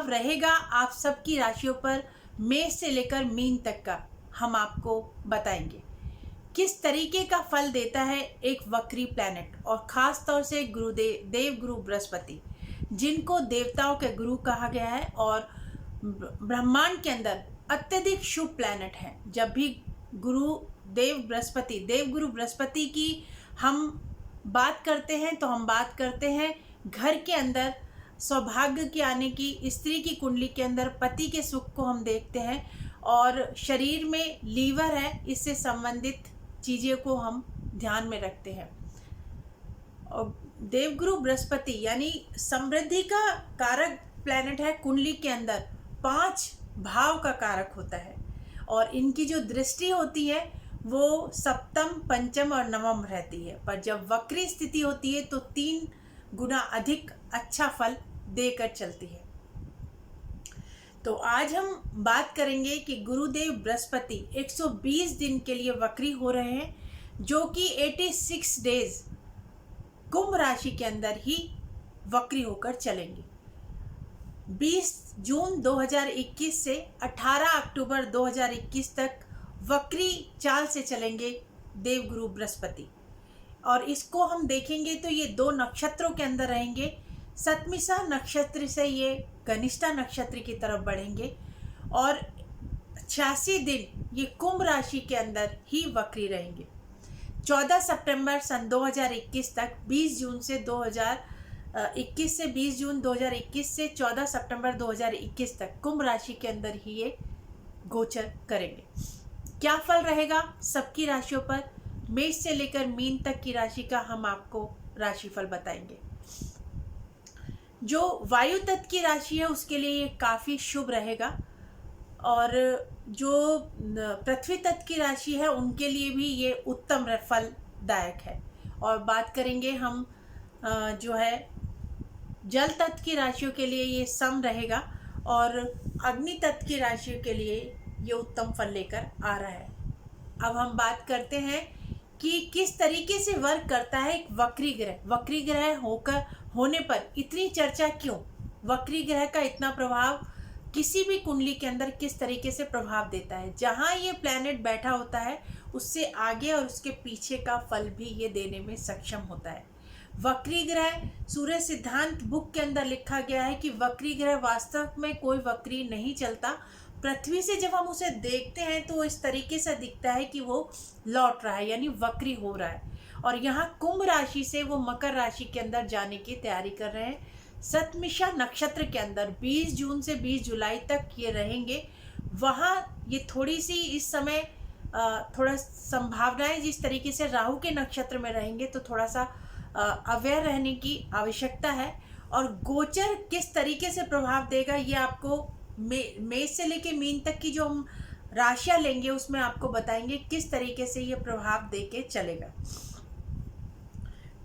प्रभाव रहेगा आप सबकी राशियों पर मेष से लेकर मीन तक का हम आपको बताएंगे। किस तरीके का फल देता है एक वक्री प्लैनेट, और ख़ास तौर से गुरुदेव देवगुरु बृहस्पति, जिनको देवताओं के गुरु कहा गया है और ब्रह्मांड के अंदर अत्यधिक शुभ प्लैनेट है। जब भी देवगुरु बृहस्पति की हम बात करते हैं तो हम बात करते हैं घर के अंदर सौभाग्य के आने की, स्त्री की कुंडली के अंदर पति के सुख को हम देखते हैं, और शरीर में लीवर है, इससे संबंधित चीज़ों को हम ध्यान में रखते हैं। और देवगुरु बृहस्पति यानी समृद्धि का कारक प्लैनेट है। कुंडली के अंदर 5 भाव का कारक होता है, और इनकी जो दृष्टि होती है वो सप्तम, पंचम और नवम रहती है। पर जब वक्री स्थिति होती है तो 3 गुना अधिक अच्छा फल देकर चलती है। तो आज हम बात करेंगे कि गुरुदेव बृहस्पति 120 दिन के लिए वक्री हो रहे हैं, जो कि 86 डेज कुंभ राशि के अंदर ही वक्री होकर चलेंगे। 20 जून 2021 से 18 अक्टूबर 2021 तक वक्री चाल से चलेंगे देवगुरु बृहस्पति, और इसको हम देखेंगे तो ये 2 नक्षत्रों के अंदर रहेंगे। सतमिसा नक्षत्र से ये कनिष्ठा नक्षत्र की तरफ बढ़ेंगे, और 86 दिन ये कुंभ राशि के अंदर ही वक्री रहेंगे। 14 सितंबर सन 2021 तक 20 जून से 2021 से 20 जून 2021 से 14 सितंबर 2021 तक कुंभ राशि के अंदर ही ये गोचर करेंगे। क्या फल रहेगा सबकी राशियों पर, मेष से लेकर मीन तक की राशि का हम आपको राशिफल बताएंगे। जो वायु तत्व की राशि है उसके लिए ये काफ़ी शुभ रहेगा, और जो पृथ्वी तत्व की राशि है उनके लिए भी ये उत्तम फलदायक है। और बात करेंगे हम जो है जल तत्व की राशियों के लिए ये सम रहेगा, और अग्नि तत्व की राशियों के लिए ये उत्तम फल लेकर आ रहा है। अब हम बात करते हैं कि किस तरीके से वर्क करता है एक वक्री ग्रह। वक्री ग्रह होने पर इतनी चर्चा क्यों? वक्री ग्रह का इतना प्रभाव किसी भी कुंडली के अंदर किस तरीके से प्रभाव देता है? जहाँ ये प्लैनेट बैठा होता है उससे आगे और उसके पीछे का फल भी ये देने में सक्षम होता है। वक्री ग्रह सूर्य सिद्धांत बुक के अंदर लिखा गया है कि वक्री ग्रह वास्तव में कोई वक्री नहीं चलता। पृथ्वी से जब हम उसे देखते हैं तो इस तरीके से दिखता है कि वो लौट रहा है, यानी वक्री हो रहा है। और यहाँ कुंभ राशि से वो मकर राशि के अंदर जाने की तैयारी कर रहे हैं। सतमिषा नक्षत्र के अंदर 20 जून से 20 जुलाई तक ये रहेंगे। वहाँ ये थोड़ी सी इस समय थोड़ा संभावनाएं, जिस तरीके से राहु के नक्षत्र में रहेंगे तो थोड़ा सा अवेयर रहने की आवश्यकता है। और गोचर किस तरीके से प्रभाव देगा ये आपको मेष से लेके मीन तक की जो हम राशियां लेंगे उसमें आपको बताएंगे किस तरीके से ये प्रभाव देके चलेगा।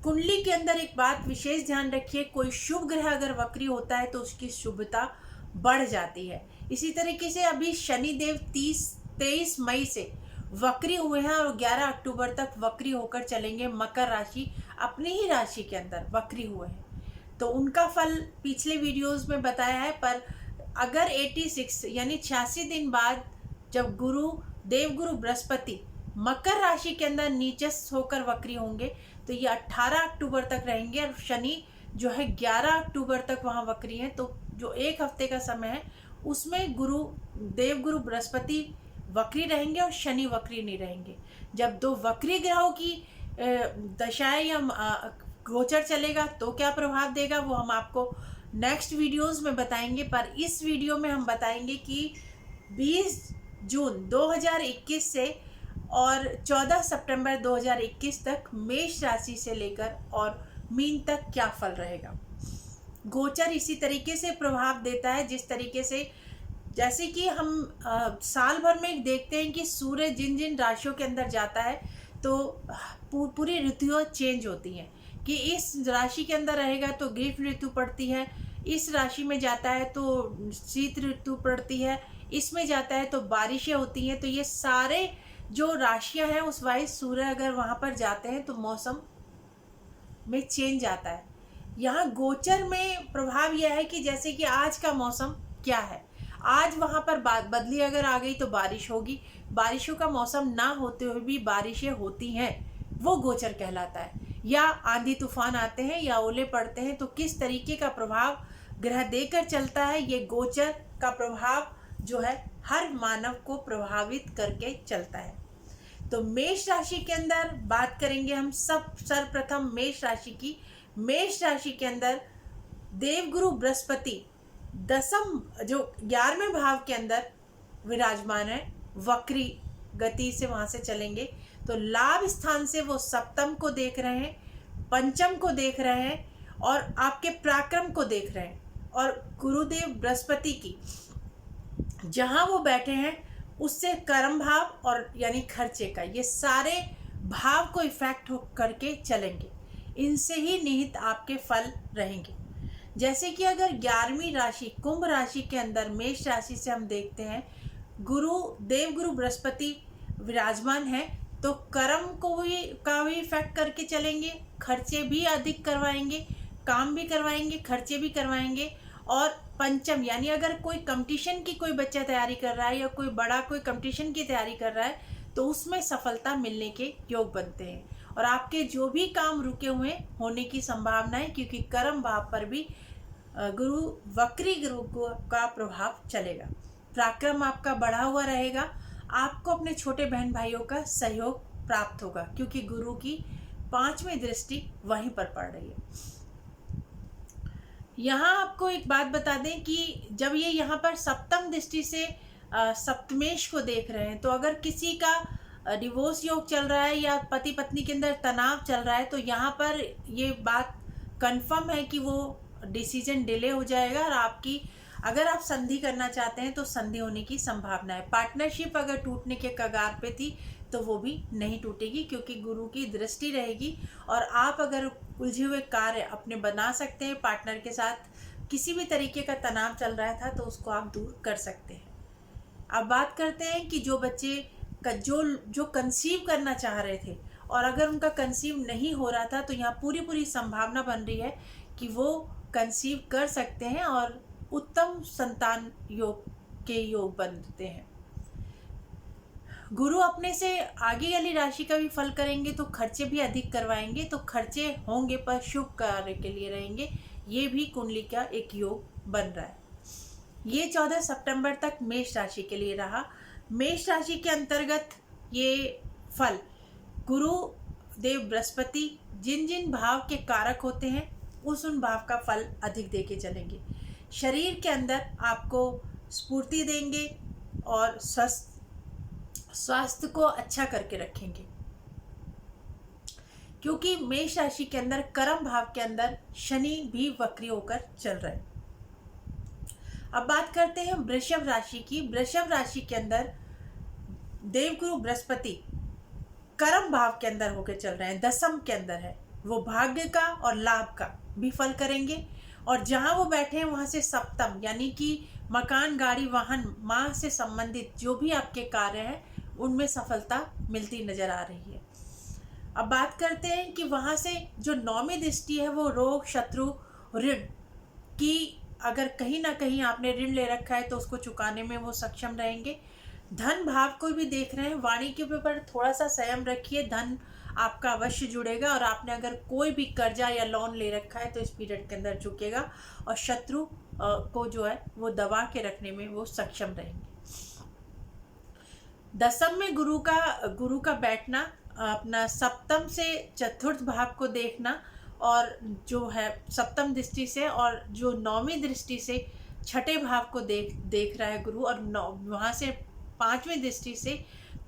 कुंडली के अंदर एक बात विशेष ध्यान रखिए, कोई शुभ ग्रह अगर वक्री होता है तो उसकी शुभता बढ़ जाती है। इसी तरीके से अभी शनिदेव 23 मई से वक्री हुए हैं और 11 अक्टूबर तक वक्री होकर चलेंगे। मकर राशि अपनी ही राशि के अंदर वक्री हुए हैं, तो उनका फल पिछले वीडियोस में बताया है। पर अगर 86 यानी 86 दिन बाद जब देवगुरु बृहस्पति मकर राशि के अंदर नीचस्थ होकर वक्री होंगे तो ये 18 अक्टूबर तक रहेंगे, और शनि जो है 11 अक्टूबर तक वहाँ वक्री हैं। तो जो 1 हफ्ते का समय है उसमें देवगुरु बृहस्पति वक्री रहेंगे और शनि वक्री नहीं रहेंगे। जब 2 वक्री ग्रहों की दशाएं या गोचर चलेगा तो क्या प्रभाव देगा वो हम आपको नेक्स्ट वीडियोस में बताएंगे। पर इस वीडियो में हम बताएंगे कि 20 जून 2021 से और 14 सितंबर 2021 तक मेष राशि से लेकर और मीन तक क्या फल रहेगा। गोचर इसी तरीके से प्रभाव देता है जिस तरीके से, जैसे कि हम साल भर में देखते हैं कि सूर्य जिन जिन राशियों के अंदर जाता है तो पूरी ऋतुएं चेंज होती हैं। कि इस राशि के अंदर रहेगा तो ग्रीष्म ऋतु पड़ती है, इस राशि में जाता है तो शीत ऋतु पड़ती है, इसमें जाता है तो बारिशें होती हैं। तो ये सारे जो राशियां हैं उस वाइज सूर्य अगर वहाँ पर जाते हैं तो मौसम में चेंज आता है। यहाँ गोचर में प्रभाव यह है कि जैसे कि आज का मौसम क्या है। आज वहाँ पर बदली अगर आ गई तो बारिश होगी, बारिशों का मौसम ना होते हुए भी बारिशें होती हैं, वो गोचर कहलाता है। या आंधी तूफान आते हैं या ओले पड़ते हैं, तो किस तरीके का प्रभाव ग्रह देकर चलता है, ये गोचर का प्रभाव जो है हर मानव को प्रभावित करके चलता है। तो मेष राशि के अंदर बात करेंगे हम सब सर्वप्रथम मेष राशि की। मेष राशि के अंदर देवगुरु बृहस्पति दसम जो 11वें भाव के अंदर विराजमान है, वक्री गति से वहां से चलेंगे तो लाभ स्थान से वो सप्तम को देख रहे हैं, पंचम को देख रहे हैं और आपके पराक्रम को देख रहे हैं। और गुरुदेव बृहस्पति की जहां वो बैठे हैं उससे कर्म भाव और यानी खर्चे का ये सारे भाव को इफेक्ट हो करके चलेंगे, इनसे ही निहित आपके फल रहेंगे। जैसे कि अगर 11वीं राशि कुंभ राशि के अंदर मेष राशि से हम देखते हैं देवगुरु बृहस्पति विराजमान है, तो कर्म को भी इफेक्ट करके चलेंगे, खर्चे भी अधिक करवाएंगे, काम भी करवाएंगे, खर्चे भी करवाएंगे। और पंचम यानी अगर कोई कंपटीशन की कोई बच्चा तैयारी कर रहा है या कोई बड़ा कोई कंपटीशन की तैयारी कर रहा है तो उसमें सफलता मिलने के योग बनते हैं और आपके जो भी काम रुके हुए होने की संभावना है, क्योंकि कर्म भाव पर भी वक्री गुरु का प्रभाव चलेगा। पराक्रम आपका बढ़ा हुआ रहेगा, आपको अपने छोटे बहन भाइयों का सहयोग प्राप्त होगा क्योंकि गुरु की 5वीं दृष्टि वहीं पर पड़ रही है। यहाँ आपको एक बात बता दें कि जब ये यहाँ पर सप्तम दृष्टि से सप्तमेश को देख रहे हैं, तो अगर किसी का डिवोर्स योग चल रहा है या पति पत्नी के अंदर तनाव चल रहा है तो यहाँ पर ये बात कंफर्म है कि वो डिसीजन डिले हो जाएगा और आपकी अगर आप संधि करना चाहते हैं तो संधि होने की संभावना है। पार्टनरशिप अगर टूटने के कगार पे थी तो वो भी नहीं टूटेगी क्योंकि गुरु की दृष्टि रहेगी और आप अगर उलझे हुए कार्य अपने बना सकते हैं। पार्टनर के साथ किसी भी तरीके का तनाव चल रहा था तो उसको आप दूर कर सकते हैं। अब बात करते हैं कि जो बच्चे का जो कंसीव करना चाह रहे थे और अगर उनका कंसीव नहीं हो रहा था तो यहाँ पूरी संभावना बन रही है कि वो कंसीव कर सकते हैं और उत्तम संतान योग बनते हैं। गुरु अपने से आगे वाली राशि का भी फल करेंगे तो खर्चे भी अधिक करवाएंगे, तो खर्चे होंगे पर शुभ कार्य के लिए रहेंगे। ये भी कुंडली का एक योग बन रहा है। ये 14 सितंबर तक मेष राशि के लिए रहा। मेष राशि के अंतर्गत ये फल गुरु देव बृहस्पति जिन जिन भाव के कारक होते हैं उन भाव का फल अधिक देके चलेंगे। शरीर के अंदर आपको स्फूर्ति देंगे और स्वास्थ्य को अच्छा करके रखेंगे क्योंकि मेष राशि के अंदर कर्म भाव के अंदर शनि भी वक्री होकर चल रहे हैं। अब बात करते हैं वृषभ राशि की। वृषभ राशि के अंदर देवगुरु बृहस्पति कर्म भाव के अंदर होकर चल रहे हैं, दसम के अंदर है, वो भाग्य का और लाभ का भी फल करेंगे और जहां वो बैठे हैं वहां से सप्तम यानी कि मकान गाड़ी वाहन मां से संबंधित जो भी आपके कार्य हैं उनमें सफलता मिलती नजर आ रही है। अब बात करते हैं कि वहां से जो 9वीं दृष्टि है वो रोग शत्रु ऋण की, अगर कहीं ना कहीं आपने ऋण ले रखा है तो उसको चुकाने में वो सक्षम रहेंगे। धन भाव को भी देख रहे हैं, वाणी के ऊपर थोड़ा सा संयम रखिए, धन आपका अवश्य जुड़ेगा और आपने अगर कोई भी कर्जा या लोन ले रखा है तो इस पीरियड के अंदर चुकेगा और शत्रु को जो है वो दबा के रखने में वो सक्षम रहेंगे। दसम में गुरु का बैठना, अपना सप्तम से चतुर्थ भाव को देखना और जो है सप्तम दृष्टि से और जो 9वीं दृष्टि से छठे भाव को देख रहा है गुरु और वहाँ से 5वीं दृष्टि से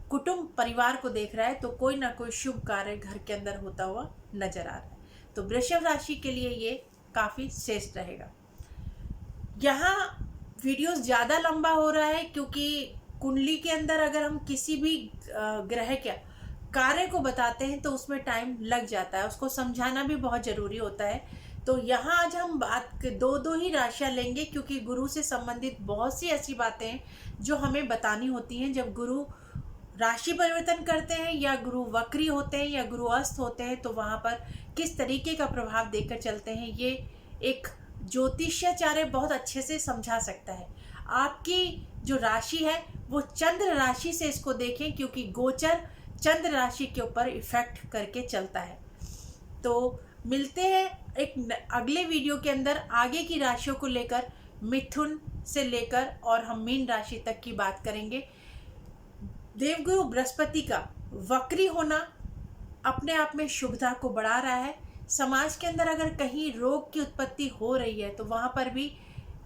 कुटुंब परिवार को देख रहा है, तो कोई ना कोई शुभ कार्य घर के अंदर होता हुआ नजर आ रहा है। तो वृषभ राशि के लिए ये काफ़ी श्रेष्ठ रहेगा। यहाँ वीडियो ज़्यादा लंबा हो रहा है क्योंकि कुंडली के अंदर अगर हम किसी भी ग्रह के कार्य को बताते हैं तो उसमें टाइम लग जाता है, उसको समझाना भी बहुत ज़रूरी होता है। तो यहाँ आज हम बात दो ही राशियाँ लेंगे क्योंकि गुरु से संबंधित बहुत सी ऐसी बातें हैं जो हमें बतानी होती हैं। जब गुरु राशि परिवर्तन करते हैं या गुरु वक्री होते हैं या गुरु अस्त होते हैं तो वहाँ पर किस तरीके का प्रभाव देकर चलते हैं, ये एक ज्योतिषाचार्य बहुत अच्छे से समझा सकता है। आपकी जो राशि है वो चंद्र राशि से इसको देखें, क्योंकि गोचर चंद्र राशि के ऊपर इफेक्ट करके चलता है। तो मिलते हैं एक अगले वीडियो के अंदर आगे की राशियों को लेकर, मिथुन से लेकर और हम मीन राशि तक की बात करेंगे। देवगुरु बृहस्पति का वक्री होना अपने आप में शुभता को बढ़ा रहा है। समाज के अंदर अगर कहीं रोग की उत्पत्ति हो रही है तो वहाँ पर भी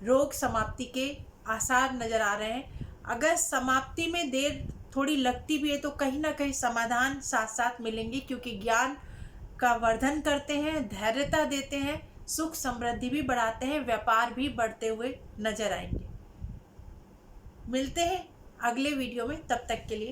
रोग समाप्ति के आसार नज़र आ रहे हैं। अगर समाप्ति में देर थोड़ी लगती भी है तो कहीं ना कहीं समाधान साथ साथ मिलेंगे, क्योंकि ज्ञान का वर्धन करते हैं, धैर्यता देते हैं, सुख समृद्धि भी बढ़ाते हैं, व्यापार भी बढ़ते हुए नजर आएंगे। मिलते हैं अगले वीडियो में, तब तक के लिए